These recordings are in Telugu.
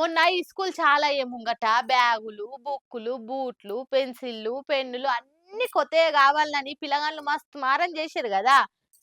మొన్న ఈ స్కూల్ చాలా ముంగట బ్యాగులు, బుక్కులు, బూట్లు, పెన్సిళ్ళు, పెన్నులు అన్ని కొత్తయే గావాలని పిల్లగాళ్ళు మస్తు మారం జేసిర్రు గదా!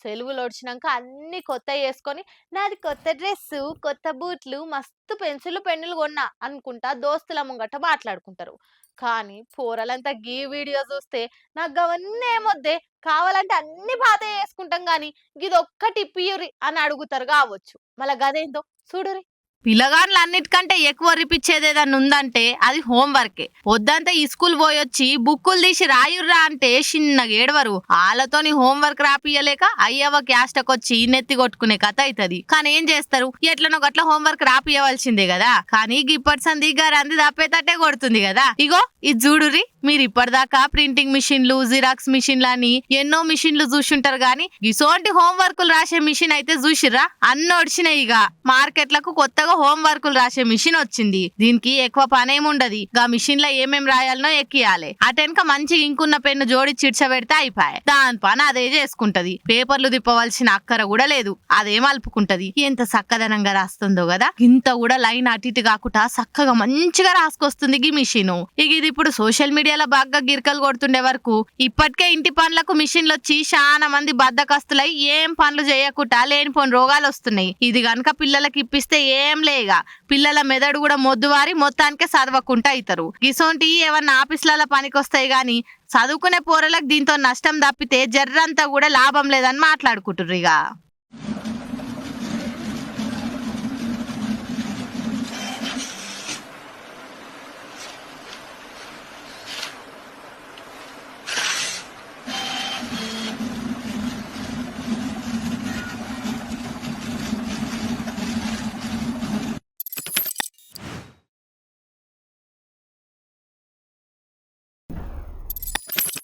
సెలవులొచ్చినంక అన్ని కొత్తయి యేసుకొని, నాది కొత్త డ్రెస్సు, కొత్త బూట్లు, మస్తు పెన్సిళ్ళు, పెన్నులు గొన్నా అనుకుంటా దోస్తుల ముంగట మాట్లాడుకుంటారు. కానీ పోరలంతా గీ వీడియో జూస్తే నాకు గవన్నీ ఏమొద్దే, కావాలంటే అన్ని పాతయే యేసుకుంటాం గానీ గిదొక్కటి ఇప్పియుర్రి అని అడుగుతారు గావచ్చు. మళ్ళ గదేందో చూడుర్రి. పిల్లగాండ్లు అన్నిటికంటే ఎక్కువ రిపిచ్చేది ఏదన్నా ఉందంటే అది హోంవర్కే. పొద్దంతా ఈ స్కూల్ పోయొచ్చి బుక్కులు తీసి రాయుర్రా అంటే చిన్నగా ఏడవరు. వాళ్ళతోని హోంవర్క్ రాపియలేక అయ్యవ క్యాస్టకొచ్చి నెత్తి కొట్టుకునే కథ అవుతుంది. కానీ ఏం చేస్తారు, ఎట్లనో గట్ల హోంవర్క్ రాపియవలసిందే కదా. కానీ ఇప్పటి సంది గారంది తప్పేటట్టే కొడుతుంది కదా. ఇగో ఇది చూడుర్రి, మీరు ఇప్పటిదాకా ప్రింటింగ్ మిషన్లు, జిరాక్స్ మిషన్లు అని ఎన్నో మిషన్లు చూసుంటారు గానీ ఇసోంటి హోంవర్క్లు రాసే మిషన్ అయితే చూసిర్రా? అన్ని ఒడిచినాయి. ఇక మార్కెట్లకు కొత్తగా హోం వర్కులు రాసే మిషన్ వచ్చింది. దీనికి ఎక్కువ పనేముండది. గా మిషన్ లో ఏమేం రాయాలనో ఎక్కియాలి. అటెనక మంచి ఇంకున్న పెన్ను జోడి చిడ్చబెడితే అయిపాయే. దాని పని అదే చేసుకుంటది. పేపర్లు తిప్పవలసిన అక్కర కూడా లేదు. అదే మలుపుకుంటది. ఎంత చక్కదనంగా రాస్తుందో కదా. ఇంత కూడా లైన్ అటు ఇటు కాకుండా చక్కగా మంచిగా రాసుకొస్తుంది ఈ మిషన్. ఇక ఇది ఇప్పుడు సోషల్ మీడియాలో బాగా గిరికలు కొడుతుండే వరకు ఇప్పటికే ఇంటి పనులకు మిషన్లు వచ్చి చాలా మంది బద్దకస్తులై ఏం పనులు చేయకుండా లేనిపోని రోగాలు వస్తున్నాయి. ఇది గనక పిల్లలకి ఇప్పిస్తే ఏం లేగా పిల్లల మెదడు కూడా మొద్దువారి మొత్తానికే చదవకుండా అవుతారు. గిసోంటి ఏమన్నా ఆఫీసుల పనికి వస్తాయి గాని చదువుకునే పోరలకు దీంతో నష్టం తప్పితే జర్రంతా కూడా లాభం లేదని మాట్లాడుకుంటుర్రు ఇక.